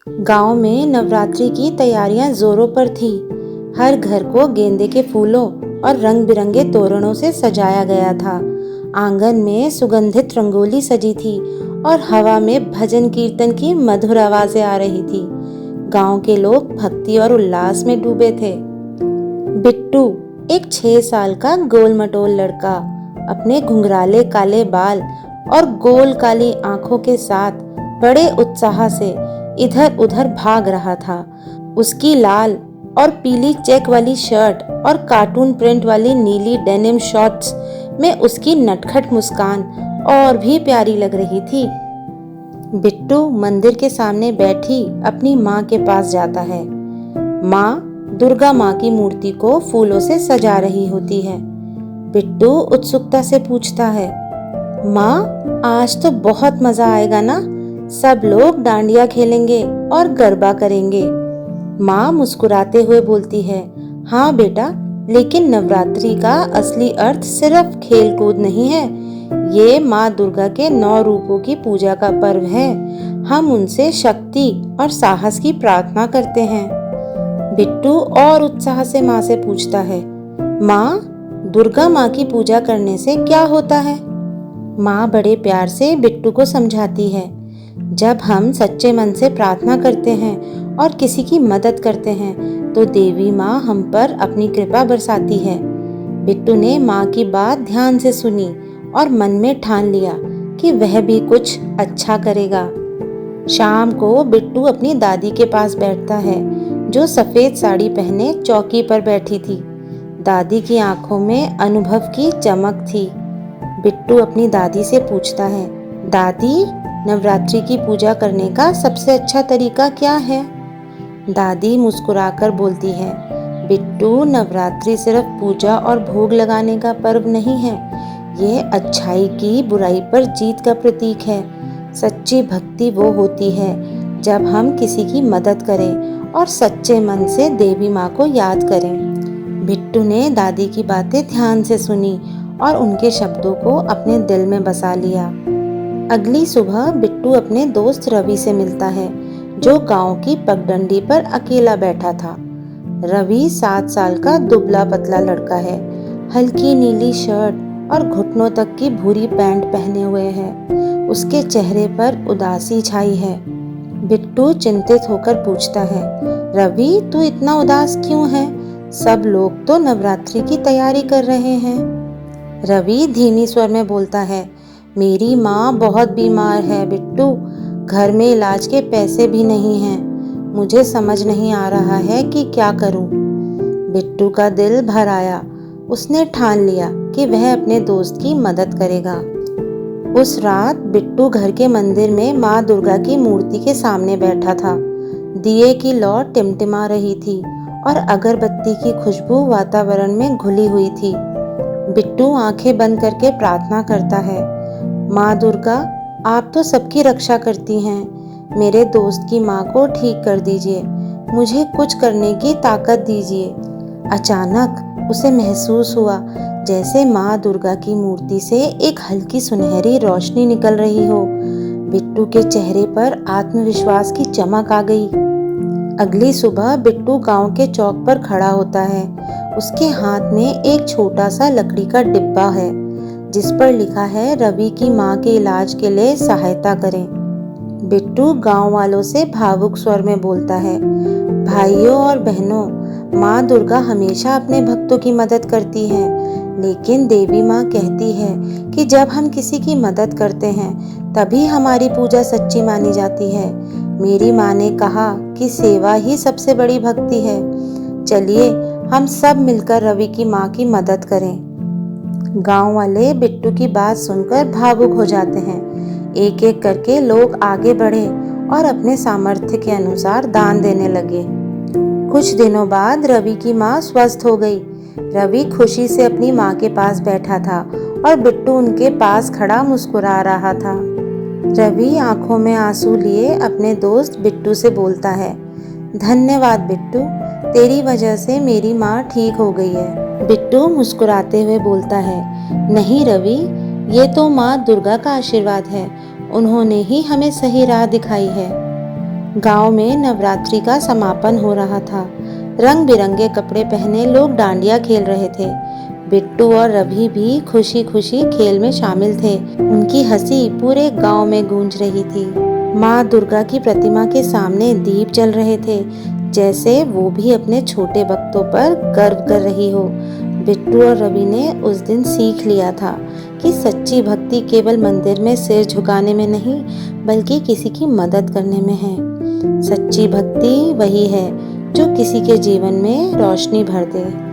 गांव में नवरात्रि की तैयारियां जोरों पर थी। हर घर को गेंदे के फूलों और रंग बिरंगे तोरणों से सजाया गया था। आंगन में सुगंधित रंगोली सजी थी और हवा में भजन कीर्तन की मधुर आवाजें आ रही थी। गांव के लोग भक्ति और उल्लास में डूबे थे। बिट्टू, एक 6 साल का गोल मटोल लड़का, अपने घुंघराले काले बाल और गोल काली आंखों के साथ बड़े उत्साह से इधर उधर भाग रहा था। उसकी लाल और पीली चेक वाली शर्ट और कार्टून प्रिंट वाली नीली डेनिम शॉर्ट्स में उसकी नटखट मुस्कान और भी प्यारी लग रही थी। बिट्टू मंदिर के सामने बैठी अपनी माँ के पास जाता है। माँ दुर्गा माँ की मूर्ति को फूलों से सजा रही होती है। बिट्टू उत्सुकता से पूछता है, माँ, आज तो बहुत मजा आएगा ना? सब लोग डांडिया खेलेंगे और गरबा करेंगे। माँ मुस्कुराते हुए बोलती है, हाँ बेटा, लेकिन नवरात्रि का असली अर्थ सिर्फ खेल कूद नहीं है। ये माँ दुर्गा के 9 रूपों की पूजा का पर्व है। हम उनसे शक्ति और साहस की प्रार्थना करते हैं। बिट्टू और उत्साह से माँ से पूछता है, माँ, दुर्गा माँ की पूजा करने से क्या होता है? माँ बड़े प्यार से बिट्टू को समझाती है, जब हम सच्चे मन से प्रार्थना करते हैं और किसी की मदद करते हैं तो देवी माँ हम पर अपनी कृपा बरसाती है। बिट्टू ने माँ की बात ध्यान से सुनी और मन में ठान लिया कि वह भी कुछ अच्छा करेगा। शाम को बिट्टू अपनी दादी के पास बैठता है, जो सफेद साड़ी पहने चौकी पर बैठी थी। दादी की आंखों में अनुभव की चमक थी। बिट्टू अपनी दादी से पूछता है, दादी, नवरात्रि की पूजा करने का सबसे अच्छा तरीका क्या है? दादी मुस्कुराकर बोलती है, बिट्टू, नवरात्रि सिर्फ पूजा और भोग लगाने का पर्व नहीं है। यह अच्छाई की बुराई पर जीत का प्रतीक है। सच्ची भक्ति वो होती है जब हम किसी की मदद करें और सच्चे मन से देवी माँ को याद करें। बिट्टू ने दादी की बातें ध्यान से सुनी और उनके शब्दों को अपने दिल में बसा लिया। अगली सुबह बिट्टू अपने दोस्त रवि से मिलता है, जो गांव की पगडंडी पर अकेला बैठा था। रवि 7 साल का दुबला पतला लड़का है। हल्की नीली शर्ट और घुटनों तक की भूरी पैंट पहने हुए है। उसके चेहरे पर उदासी छाई है। बिट्टू चिंतित होकर पूछता है, रवि, तू इतना उदास क्यों है? सब लोग तो नवरात्रि की तैयारी कर रहे हैं। रवि धीमी स्वर में बोलता है, मेरी माँ बहुत बीमार है बिट्टू। घर में इलाज के पैसे भी नहीं हैं। मुझे समझ नहीं आ रहा है कि क्या करूं। बिट्टू का दिल भर आया। उसने ठान लिया कि वह अपने दोस्त की मदद करेगा। उस रात बिट्टू घर के मंदिर में माँ दुर्गा की मूर्ति के सामने बैठा था। दिए की लौ टिमटिमा रही थी और अगरबत्ती की खुशबू वातावरण में घुली हुई थी। बिट्टू आंखें बंद करके प्रार्थना करता है, माँ दुर्गा, आप तो सबकी रक्षा करती हैं। मेरे दोस्त की माँ को ठीक कर दीजिए। मुझे कुछ करने की ताकत दीजिए। अचानक उसे महसूस हुआ जैसे माँ दुर्गा की मूर्ति से एक हल्की सुनहरी रोशनी निकल रही हो। बिट्टू के चेहरे पर आत्मविश्वास की चमक आ गई। अगली सुबह बिट्टू गांव के चौक पर खड़ा होता है। उसके हाथ में एक छोटा सा लकड़ी का डिब्बा है, जिस पर लिखा है, रवि की माँ के इलाज के लिए सहायता करें। बिट्टू गांव वालों से भावुक स्वर में बोलता है, भाइयों और बहनों, माँ दुर्गा हमेशा अपने भक्तों की मदद करती है, लेकिन देवी माँ कहती है कि जब हम किसी की मदद करते हैं तभी हमारी पूजा सच्ची मानी जाती है। मेरी माँ ने कहा कि सेवा ही सबसे बड़ी भक्ति है। चलिए हम सब मिलकर रवि की माँ की मदद करें। गांव वाले बिट्टू की बात सुनकर भावुक हो जाते हैं। एक एक करके लोग आगे बढ़े और अपने सामर्थ्य के अनुसार दान देने लगे। कुछ दिनों बाद रवि की माँ स्वस्थ हो गई। रवि खुशी से अपनी माँ के पास बैठा था और बिट्टू उनके पास खड़ा मुस्कुरा रहा था। रवि आंखों में आंसू लिए अपने दोस्त बिट्टू से बोलता है, धन्यवाद बिट्टू, तेरी वजह से मेरी माँ ठीक हो गई है। बिट्टू मुस्कुराते हुए बोलता है, नहीं रवि, ये तो माँ दुर्गा का आशीर्वाद है। उन्होंने ही हमें सही राह दिखाई है। गांव में नवरात्रि का समापन हो रहा था। रंग बिरंगे कपड़े पहने लोग डांडिया खेल रहे थे। बिट्टू और रवि भी खुशी खुशी खेल में शामिल थे। उनकी हंसी पूरे गांव में गूंज रही थी। माँ दुर्गा की प्रतिमा के सामने दीप जल रहे थे, जैसे वो भी अपने छोटे भक्तों पर गर्व कर रही हो। बिट्टू और रवि ने उस दिन सीख लिया था कि सच्ची भक्ति केवल मंदिर में सिर झुकाने में नहीं, बल्कि किसी की मदद करने में है। सच्ची भक्ति वही है जो किसी के जीवन में रोशनी भर दे।